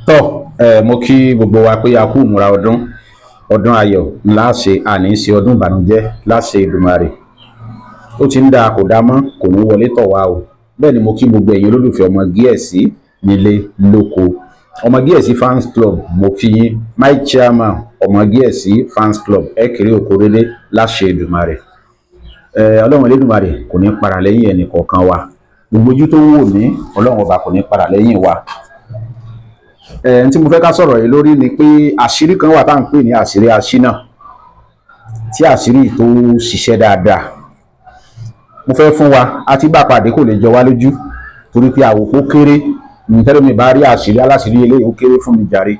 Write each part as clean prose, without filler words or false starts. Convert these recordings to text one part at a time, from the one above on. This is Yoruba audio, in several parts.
tọ́ mo kí gbogbo wa pé a kú ìmúra ọdún ayọ̀ láṣẹ àní ṣe ọdún ìbànújẹ́ láṣẹ Èdùmàrè. Ó ti ń dáa kò dá mọ́ kò ní wọlé tọ̀ wá o. Bẹ́ẹ̀ ni mo kí gbogbo ẹ̀yin olólùfẹ́ ọmọ Gíẹ̀sì nílé lóko. Ọmọ Gíẹ̀sì fans club mo kí yín, my chairman ọmọ Gíẹ̀sì fans club ẹ kéré oko rere láṣẹ Èdùmàrè. Ọlọ́run Elédùmarè kò ní para lẹ́yìn ẹnì kọ̀ọ̀kan wa. Gbogbo ojú tó ń wò mí Ọlọ́run ọba kò ní para lẹ́yìn wa. Tí mo fẹ́ ká sọ̀rọ̀ yìí lórí ni pé àṣírí kan wà tá à ń pè ní àṣírí aṣínà, tí àṣírí tó ṣiṣẹ́ dáadáa. Mo fẹ́ fún wa àti bá pàdé kò lè jọ wá lójú torí pé àwòkó kéré tẹ́lẹ̀ mi bá rí àṣírí aláṣírí eléyìí ó kéré fún mi jàre.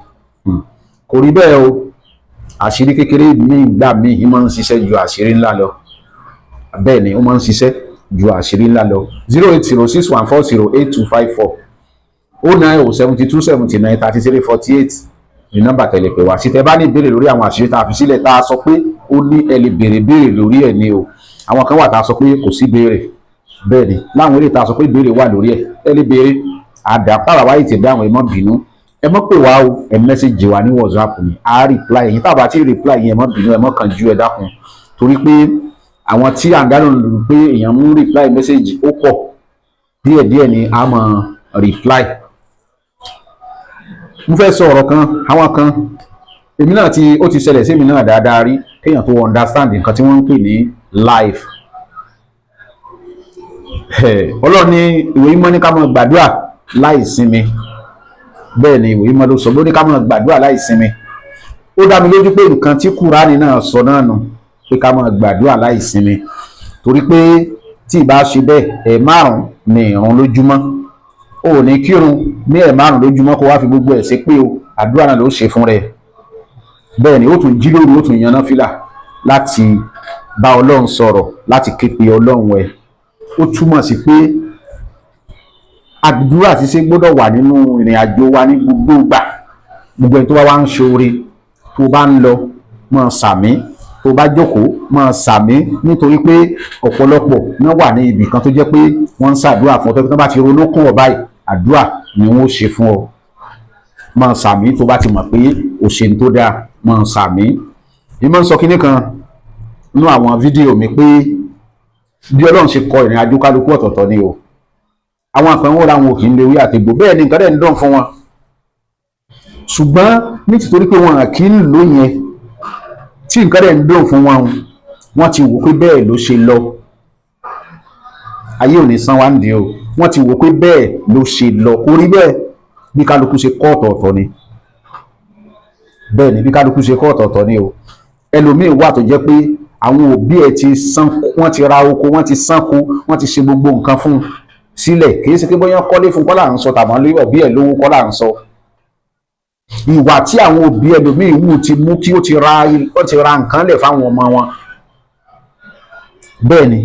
Kò rí bẹ́ẹ̀ o, àṣírí kékeré ní ìgbà míì máa ń ṣiṣẹ́ ju àṣírí ńlá lọ. Bẹ́ẹ̀ ni ó máa ń ṣiṣẹ́ ju àṣírí ńlá lọ. 08061408254 09072793348 ní nọ́mbà tẹ̀lé pè wá sí. Tẹ́ bá ní ìbéèrè lórí àwọn àṣírí tá a fi sílẹ̀ tá a sọ pé ó ní ẹ lè béèrè lórí ẹ̀ ni o. Àwọn kan wà tá a sọ pé kò sí béèrè, bẹ́ẹ̀ ni láwọn eré tá a sọ pé ìbéèrè wà lórí ẹ̀ ẹ lè béèrè àdàpàrà wáyé ti dáhùn ẹ má bínú, ẹ má pè wá o, ẹ mẹ́sẹ̀jì wa ní WhatsApp ni a reply yín. tá a bá ti reply yín ẹ má bínú ẹ má kánjú ẹ dákun torí pé àwọn tí à ń dáná lò pé èèyàn mú reply mẹ́sẹ̀jì ó pọ̀, díẹ̀díẹ̀ ni a máa reply. Mo fẹ́ sọ ọ̀rọ̀ kan, àwọn kan èmi náà ó ti ṣẹlẹ̀ sí èmi náà dáadáa rí kéèyàn tó understand nǹkan tí wọ́n ń pè ní life. Ọlọ́run ní ìwé mímọ́ ní ká máa gbàdúrà láì sinmi. Bẹ́ẹ̀ ni ìwé mímọ́ ló sọ ló ní ká máa gbàdúrà láì sinmi. Ó dá mi lójú pé nǹkan tí Kùránì náà sọ náà nù pé ká máa gbàdúrà láì sinmi torí pé tí ìbá ṣe bẹ́ẹ̀ ẹ̀-márùn-ún ni ìrun lójúmọ́. O ò ní kírun ní ẹ̀-márùn-ún lójúmọ́ kó wá fi gbogbo ẹ̀ ṣe pé o àdúrà náà ló ṣe fún rẹ̀. Bẹ́ẹ̀ ni ó tún jí lóru ó tún yan náfìlà láti bá Ọlọ́run sọ̀rọ̀ láti ké pe Ọlọ́run ẹ̀. Ó túmọ̀ sí pé àdúrà ṣíṣe gbọ́dọ̀ wà nínú ìrìn àjò wa ní gbogbo ìgbà. Gbogbo ẹni tó bá wá ń ṣoore tó bá ń lọ máa sàmí, tó bá jókòó máa sàmí nítorí pé ọ̀pọ̀lọpọ̀ náà wà ní ibì kan tó jẹ́ pé wọ́n ń ṣàdúrà fún ọ tó bá ti ronú kún ọ báyìí àdúrà ni wọ́n ó ṣe fún ọ. Máa sàmí tó bá ti mọ̀ pé òṣèlú tó dáa máa sàmí. Èmi máa ń sọ kinní kan nínú àwọn fídíò mi pé bí Ọlọ́run ṣe kọ ìrìn àjò kálukú ọ̀tọ̀ọ̀tọ̀ ni o. Àwọn àpẹẹrẹ wọn làwọn ò kì í lè wí àtẹ̀gbò, bẹ́ẹ̀ ni nǹkan dẹ̀ ń dán fún wọn. Ṣùgbọ́n nítorí pé wọn kì í lò yẹn tí nǹkan dẹ̀ ń dán fún wọn, wọ́n ti wò pé bẹ́ẹ̀ ló ṣe lọ. Ayé ò ní san wá nìyẹn o. Wọ́n ti wò pé bẹ́ẹ̀ ló ṣe lọ, kò rí bẹ́ẹ̀. Bí kálukú ṣe kọ́ ọ̀tọ̀ọ̀tọ̀ ni. Bẹ́ẹ̀ ni bí kálukú ṣe kọ́ ọ̀tọ̀ọ̀tọ̀ ni o. Ẹlòmíì wà tó jẹ́ pé àwọn òbí ẹ̀ ti sán, wọ́n ti ra oko, wọ́n ti sánko, wọ́n ti ṣe gbogbo nǹkan fún un sílẹ̀. Kì í ṣe pé bóyá kọ́lé fún kọ́lá ń sọ tàbí lórí òbí ẹ̀ lówó kọ́lá ń sọ. Ìwà tí àwọn òbí ẹlòmíì wù ti mú kí ó ti ra nǹkan lẹ̀ fáwọn ọmọ wọn. Bẹ́ẹ̀ ni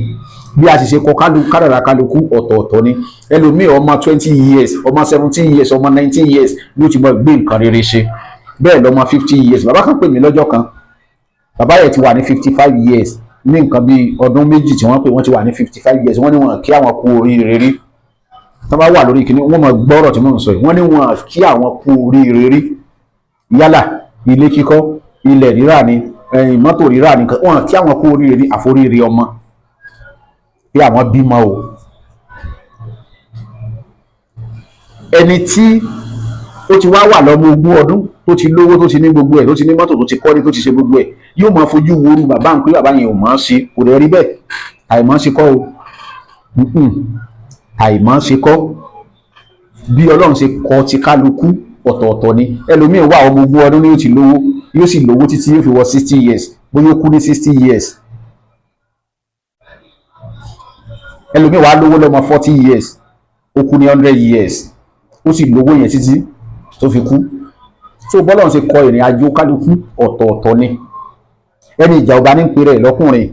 bí a ti ṣe kọ kádàrá kálukú ọ̀tọ̀ọ̀tọ̀ ni. Ẹlòmíì ọmọ 20 years, ọmọ 17 years, ọmọ 19 years ló ti mọ̀ gbé nǹkan rere ṣe. Bẹ́ẹ̀ lọ́mọ 50 years. Bàbá kan pè mí lọ́jọ́ kan, bàbá yẹn ti wà ní 55 years ní nǹkan bí ọdún méjì tí wọ́n pè wọ́n ti wà ní 55 years. Wọ́n ní wọn kí àwọn kú oríire rí. Tí wọ́n bá wà lórí ìkíní wọ́n mọ̀ gbọ́rọ̀ tí mò ń sọ yìí. Wọ́n ní wọn kí àwọn kú oríire rí. Yálà ilé kíkọ́, ilẹ̀ rírà ni, mọ́tò rírà ni, wọn kí àwọn kú oríire rí àforíire ọmọ bí àwọn bímọ o. Ẹni tí ó ti wá wà lọ́mọ 20 ọdún tó ti lówó tó ti ní gbogbo ẹ̀, tó ti ní mọ́tò tó ti kọ́lé tó ti ṣe gbogbo ẹ̀, yóò máa fojú woru bàbá ń pé bàbá yẹn ò máa ṣe, kò lè rí bẹ́ẹ̀. Àìmọ́ ṣe kọ́ o. Àìmọ́ ṣe kọ́. Bí Ọlọ́run ṣe kọ ti kálukú ọ̀tọ̀ọ̀tọ̀ ni. Ẹlòmíì wà ọmọ 20 ọdún ni yóò ti lówó, yóò sì lówó títí yóò fi wọ 60 years, bóyá ó kú ní 60 years. Ẹlòmíì wà lówó lọ́mọ 40 years, ó kú ní 100 years, ó sì lówó yẹn títí tó fi kú. So bọ́lọ́run ṣe kọ ìrìn àjò kálukú ọ̀tọ̀ọ̀tọ̀ ni. Ẹni ìjà ọba ní ń pè rẹ̀ lọ́kùnrin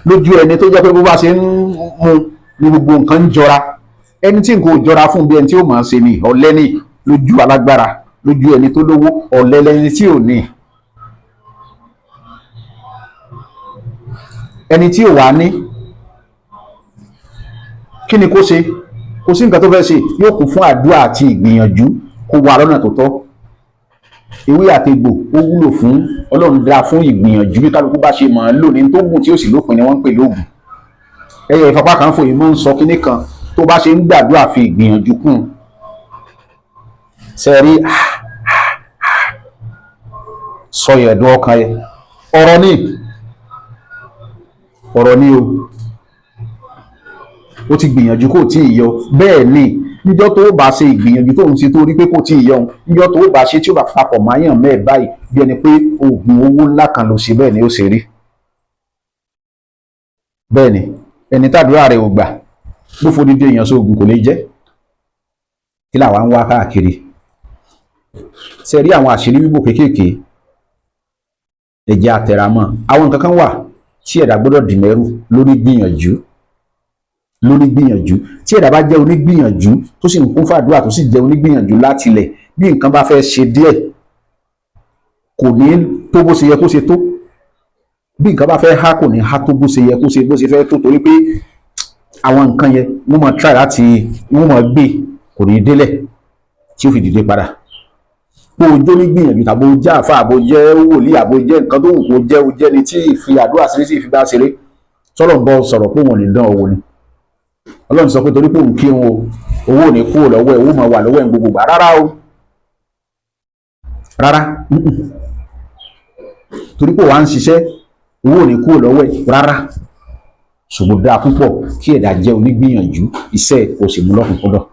lójú ẹni tó jẹ́ pé bó bá ṣe ń mú ní gbogbo nǹkan ń jọra. Ẹni tí nǹkan ò jọra fún bí ẹni tí ó máa ṣe ni ọ̀lẹ ni lójú alágbára, lójú ẹni tó lówó ọ̀lẹ lẹni tí ò ní. Ẹni tí ò wá ní kí ni kó ṣe? Kò sí nǹkan tó fẹ́ ṣe, yóò kún fún àdúrà àti ìgbìyànjú kó kó wà lọ́nà tó tọ́. Ewé àtegbò ó wúlò fún Ọlọ́run dá fún ìgbìyànjú bí kálukú bá ṣe máa ń lò ní tó gùn tí ó sì lópin ni wọ́n ń pè lóògùn. Ẹyẹ ìfapá kan fòye mọ́ ń sọ kinní kan tó bá ṣe ń gbàdúrà fi ìgbìyànjú kún ṣe rí sọyẹ̀ ẹ̀dùn ọkàn ẹ ọ̀rọ̀ ni o ó ti gbìyànjú kò tí ì yọ bẹ́ẹ̀ ni níjọ́ tó bá ṣe ìgbìyànjú tó ń ṣe tó rí pé kò tí ì yọ níjọ́ tó bá ṣe tí ó bá papọ̀ máyàn mẹ́ẹ̀ báyìí bí ẹni pé oògùn owó ńlá kan ló ṣe bẹ́ẹ̀ ni ó ṣe rí bẹ́ẹ̀ ni ẹni tàdúrà rẹ̀ ò gbà ló fòdìdí èèyàn sóògùn kò lè jẹ́ kí làwa ń wá káàkiri ṣe rí àwọn àṣírí bíbò kéékèèké ẹ̀jẹ̀ àtẹ̀ramọ́ àwọn nǹkan kan wà tí ẹ̀dá gbọ́dọ̀ dì mẹ́rù lórí gbìyànjú tí ẹ̀dá bá jẹ́ onígbìyànjú tó sì ń kún fàdúrà tó sì jẹ́ onígbìyànjú látilẹ̀ bí nǹkan bá fẹ́ ṣe díẹ̀ kò ní tó bó ṣe yẹ kó ṣe tó bí nǹkan bá fẹ́ há kò ní há tó bó ṣe yẹ kó ṣe bó ṣe fẹ́ tó torí pé àwọn nǹkan yẹn wọ́n máa try láti wọ́n máa gbé kò ní délẹ̀ tí ó fi dìde padà bó o jó nígbìyànjú tàbí o jẹ́ àfa àbò jẹ́ wòlíì àbò jẹ́ nǹkan tó wù kó jẹ́ o jẹ́ ni tí ìfi àdúrà ṣeré sí ìfi bá ṣeré sọ́lọ̀ ń bọ́ sọ̀rọ̀ pé wọ́n ní dán owó ni Ọlọ́run sọ pé torí pé òun kí wọn owó ò ní kúrò lọ́wọ́ ẹ̀ owó máa wà lọ́wọ́ ẹ̀ gbogbo gbà rárá o rárá torí pé wàá ń ṣiṣẹ́ owó ò ní kúrò lọ́wọ́ ẹ̀ rárá ṣùgbọ́n dáa púpọ̀ kí ẹ̀dá jẹ́ onígbìyànjú iṣẹ́ kò sì mú lọ́kùnkúndùn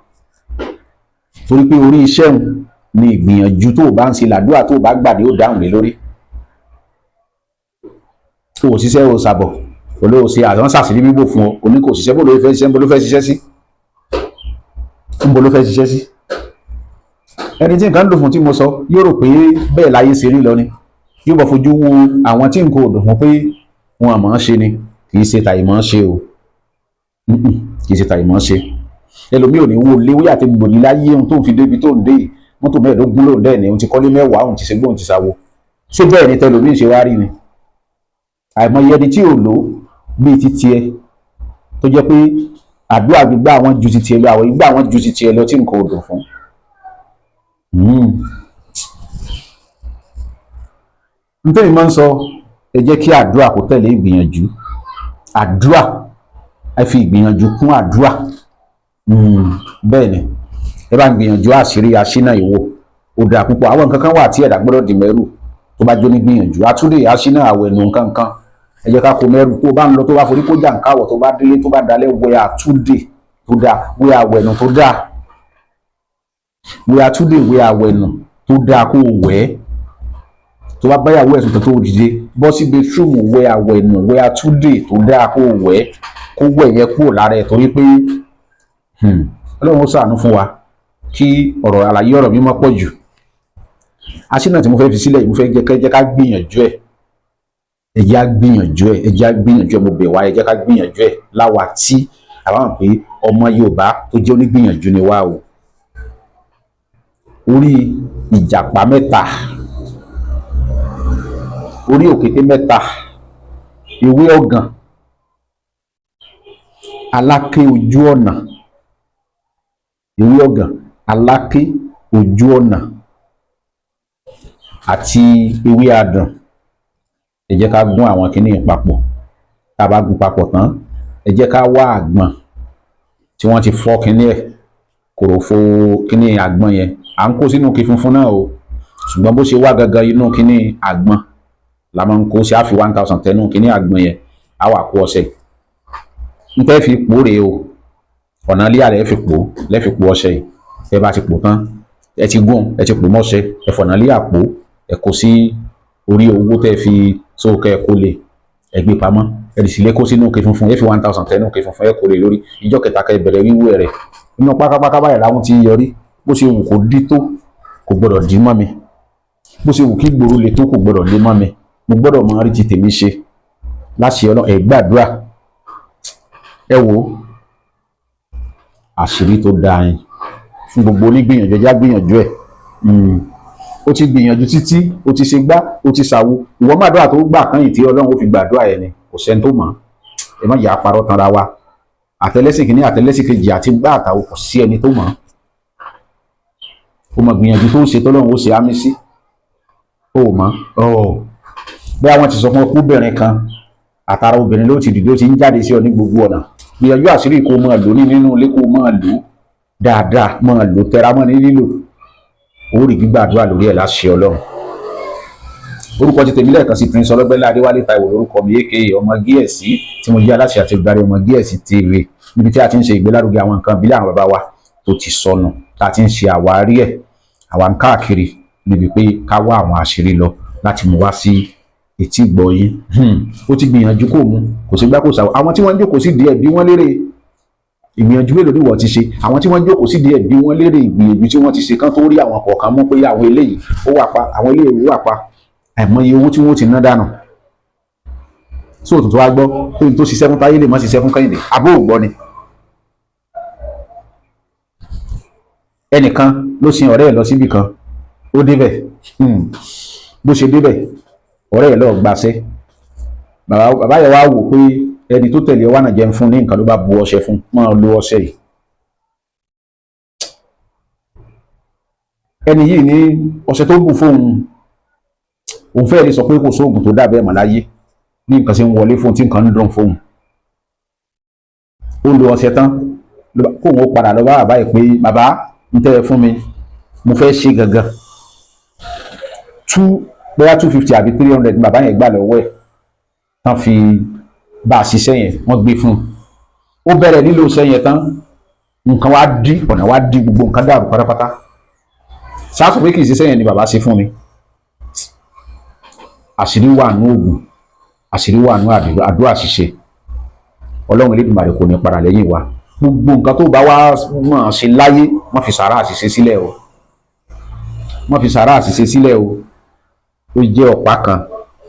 torí pé orí iṣẹ́ òun ni ìgbìyànjú tó o bá ń ṣe làdúrà tó o bá gbà ní ó dáhùn lé lórí tó o ṣiṣẹ́ o ṣàbọ̀ olóò ṣe àwọn ṣàṣírí bíbò fún ọ oní kò ṣiṣẹ́ bó ló fẹ́ ṣiṣẹ́ bó ló fẹ́ ṣiṣẹ́ sí níbo ló fẹ́ ṣiṣẹ́ sí ẹni tí nǹkan ń dùn fún tí mo sọ yóò rò pé bẹ́ẹ̀ láyé ṣe rí lọ ni yóò bọ̀ fojú wo àwọn tí nǹkan ò dùn fún pé wọn àmọ́ ṣe ni kì í ṣe tàìmọ́ ṣe o kì í ṣe tàìmọ́ ṣe ẹlòmíì ò ní wo léwé àti gbòdì láyé ohun tó ń fi débi tó ń dé yìí mọ́tò mẹ́ẹ̀ẹ́dógún lóun dẹ́ẹ̀ ni òun ti kọ́lé mẹ́wàá òun ti ṣe gbóhùn ti ṣàwo ṣé bẹ́ẹ̀ ni tẹlòmíì ṣe wá rí ni àìmọye ẹni tí ò lò bíi ti tiẹ̀ tó jẹ́ pé àdúrà gbígbà àwọn ju ti tiẹ̀ lọ àwọn ìgbà àwọn ju ti tiẹ̀ lọ tí nǹkan ò dùn fún. nítorí máa ń sọ ẹ jẹ́ kí àdúrà kó tẹ̀lé ìgbìyànjú àdúrà ẹ fi ìgbìyànjú kún àdúrà bẹ́ẹ̀ ni ẹ bá ń gbìyànjú àṣírí aṣínà ìwò ó dáa púpọ̀ àwọn nǹkan kan wà tí ẹ̀dá gbọ́dọ̀ dì mẹ́rù tó bá jó ní gbìyànjú àtúndì aṣínà àwẹ̀nù nǹkan kan ẹ jẹ́ ká kó mẹ́rù tó bá ń lọ tó bá forí kó jà ń káwọ̀ tó bá délé tó bá dalẹ̀ wẹ̀ àtúndì tó dáa wẹ̀ àwẹ̀nù tó dáa wẹ̀ àtúndì wẹ̀ àwẹ̀nù tó dáa kó wẹ̀ tó bá báyàwó ẹ̀sùn tó dìde bọ́ sí bẹ́tírùmù wẹ̀ àwẹ̀nù wẹ̀ àtúndì tó dáa kó wẹ̀ yẹ kúrò lára ẹ̀ torí pé Ọlọ́run ó ṣàánú fún wa kí ọ̀rọ̀ àlàyé ọ̀rọ̀ mi má pọ̀ jù aṣínà tí mo fẹ́ fi sílẹ̀ yìí mo fẹ́ jẹ́ ká gbìyànjú ẹ̀ ẹ jẹ́ á gbìyànjú ẹ̀ mo bẹ̀ wá ẹ jẹ́ ká gbìyànjú ẹ̀ láwa tí àwọn pé ọmọ Yorùbá tó jẹ́ onígbìyànjú ni wá o orí ìjàpá mẹ́ta orí òkété mẹ́ta ewé ọ̀gàn aláké ojú ọ̀nà ewé ọ̀gàn aláké ojú ọ̀nà àti ewé adùn ẹ jẹ́ ká gún àwọn kinní papọ̀ tá a bá gún papọ̀ tán ẹ jẹ́ ká wá àgbọn tí wọ́n ti fọ́ kinní ẹ̀ kòròfo kinní àgbọn yẹn à ń kó sínú ike funfun náà o ṣùgbọ́n bó ṣe wá gangan inú kinní àgbọn la máa ń kó sí àfi 1000 tẹnu kinní àgbọn yẹn á wà kó ọṣẹ n tẹ́ fi pò rèé o ọ̀nà ilé àrẹ fi pò lẹ́fi pò ọṣẹ yìí ẹ bá ti pò tán ẹ ti gún ẹ ti pò mọ́ṣẹ ẹ fọ̀nà ilé àpò ẹ kó sí orí owó tẹ́ fi sókè ẹ kó lè ẹ gbé pamọ́ ẹ sì lè kó sínú ike funfun ẹ fi 1000 tẹnu ike funfun ẹ kó lè lórí ìjọ kẹta kẹ bẹ̀rẹ̀ wíwú rẹ̀ nínú pákápáká báyìí láwọn ti yọrí bó ṣe wù kó dí tó kò gbọdọ̀ dí mọ́ mi bó ṣe wù kí gbòòrò lè tó kò gbọdọ̀ dí mọ́ mi mo gbọdọ̀ mọ rí ti tèmi ṣe láṣẹ Ọlọ́run ẹ gbàdúrà ẹ wò àṣírí tó dáa yẹn fún gbogbo onígbìyànjú ẹjá gbìyànjú ẹ ó ti gbìyànjú títí ó ti ṣe gbá ó ti ṣàwo ìwọ màdúrà tó gbà kan yìí tí Ọlọ́run ó fi gbàdúrà ẹ ni kò sẹ́ni tó mọ̀ ẹ má yà á parọ́ tanra wa àtẹlẹsìn kìíní àtẹlẹsìn kejì àti gbá àtàwọn kò sí ẹni tó mọ̀ ó mọ̀ gbìyànjú tó ṣe tọ́lọ́run ó ṣe àmì sí ó mọ̀ bí àwọn ti sọ fún ọkùnrin kan àtàrà obìnrin ló ti dìde ó ti ń jáde sí ọ ní gbogbo ọ̀nà gbìyànjú àṣírí kó máa lò ní nínú ilé kó máa lò dáadáa máa lò tẹra mọ́ ní lílò ó rí gbígbàdúrà lórí ẹ̀ láṣẹ Ọlọ́run. Orúkọ ti tèmi lẹ́ẹ̀kan sí Prince Ọlọ́gbẹ́nlá Adéwálé Táíwò lórúkọ mi aka ọmọ Gíẹ̀sì tí mo jẹ́ aláṣẹ àti olùdarí ọmọ Gíẹ̀sì TV níbi tí a ti ń ṣe ìgbélárugẹ àwọn nǹkan ìbílẹ̀ àwọn bàbá wa tó ti sọnù tá a ti ń ṣe àwárí ẹ̀ àwa ń káàkiri níbi pé ká wá àwọn àṣírí lọ láti mú wá sí etí ìgbọ́ yín. Ó ti gbìyànjú kò mú kò sí gbá kò sáwọ́ àwọn tí wọ́n ń jókòó sí díẹ̀ bí wọ́n lérè ìgbìyànjú mélòó ni wọ́n ti ṣe àwọn tí wọ́n ń jókòó sí díẹ̀ bí wọ́n lérè ìgbìyànjú tí wọ́n ti ṣe kán tó rí àwọn kọ̀ọ̀kan mú pé àwọn eléyìí ó wà pa àwọn eléyìí ó wà pa àìmọye owó tí wọ́n ti ná dànù. Sóòtù tó wá gbọ́ pé n tó ṣiṣẹ́ fún Táyé lè má ṣiṣẹ́ fún Kẹ́hìndé àbó ògbọ́ ni. Ẹnìkan ló sin ọ̀rẹ́ ẹ̀ lọ síbì kan ó débẹ̀ bó ṣe débẹ̀ ọ̀rẹ́ ẹ̀ lọ́ọ́ gbaṣẹ́ bàbá yẹn wá wò pé ẹni tó tẹ̀lé wà náà jẹun fún ní nǹkan ló bá bu ọṣẹ fún máa lo ọṣẹ yìí. Ẹni yìí ní ọṣẹ tó bù fóun òun fẹ́ẹ́ lè sọ pé kò sóògùn tó dàbẹ́ mọ̀ láyé ní nǹkan ṣe ń wọlé fóun tí nǹkan ń dùn fóun. Ó lo ọṣẹ tán kóun ó padà lọ bá bàbá yìí pé bàbá ń tẹ́ ẹ fún mi mo fẹ́ ṣe gangan bóyá 250 àbí 300 ní bàbá yẹn gbà lọ́wọ́ ẹ̀ tán fi bá a ṣiṣẹ́ yẹn wọ́n gbé fún un. Ó bẹ̀rẹ̀ nílò iṣẹ́ yẹn tán nǹkan wá dí ọ̀nà wá dí gbogbo nǹkan dàrú pátápátá. Ṣáàtò pé kì í ṣiṣẹ́ yẹn ni bàbá ṣe fún mi. Àṣírí wà nú oògùn àṣírí wà nú àdúrà ṣíṣe Ọlọ́run Elédùmarè kò ní padà lẹ́yìn wa. Gbogbo nǹkan tó bá wá mọ̀ ṣe láyé wọ́n fi sàárà àṣìṣe sílẹ̀ o wọ́n fi sàárà àṣìṣe sílẹ̀ o. Ó jẹ́ ọ̀pá kan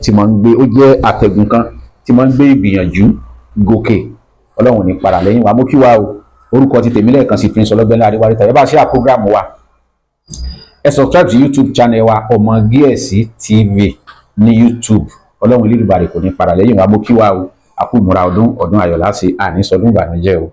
tí mo ń gbé ó jẹ́ àtẹ̀gùn kan tí mo ń gbé ìgbìyànjú gòkè Ọlọ́run ní padà lẹ́yìn wa. Mo kí wa o. Orúkọ ti tèmi lẹ́ẹ̀kan sí Prince Ọlọ́gbẹ́nlá Adéwálé Táíwò. Ẹ bá ṣe àpọ́gíráàmù wa ẹ subscribe sí YouTube channel wa ọmọ Gíẹ̀sì TV ní YouTube. Ọlọ́run Elédùmarè kò ní padà lẹ́yìn wa. Mo kí wa o. A kú ìmúra ọdún ayọ̀ láti àní sọdún ìbànújẹ́ o.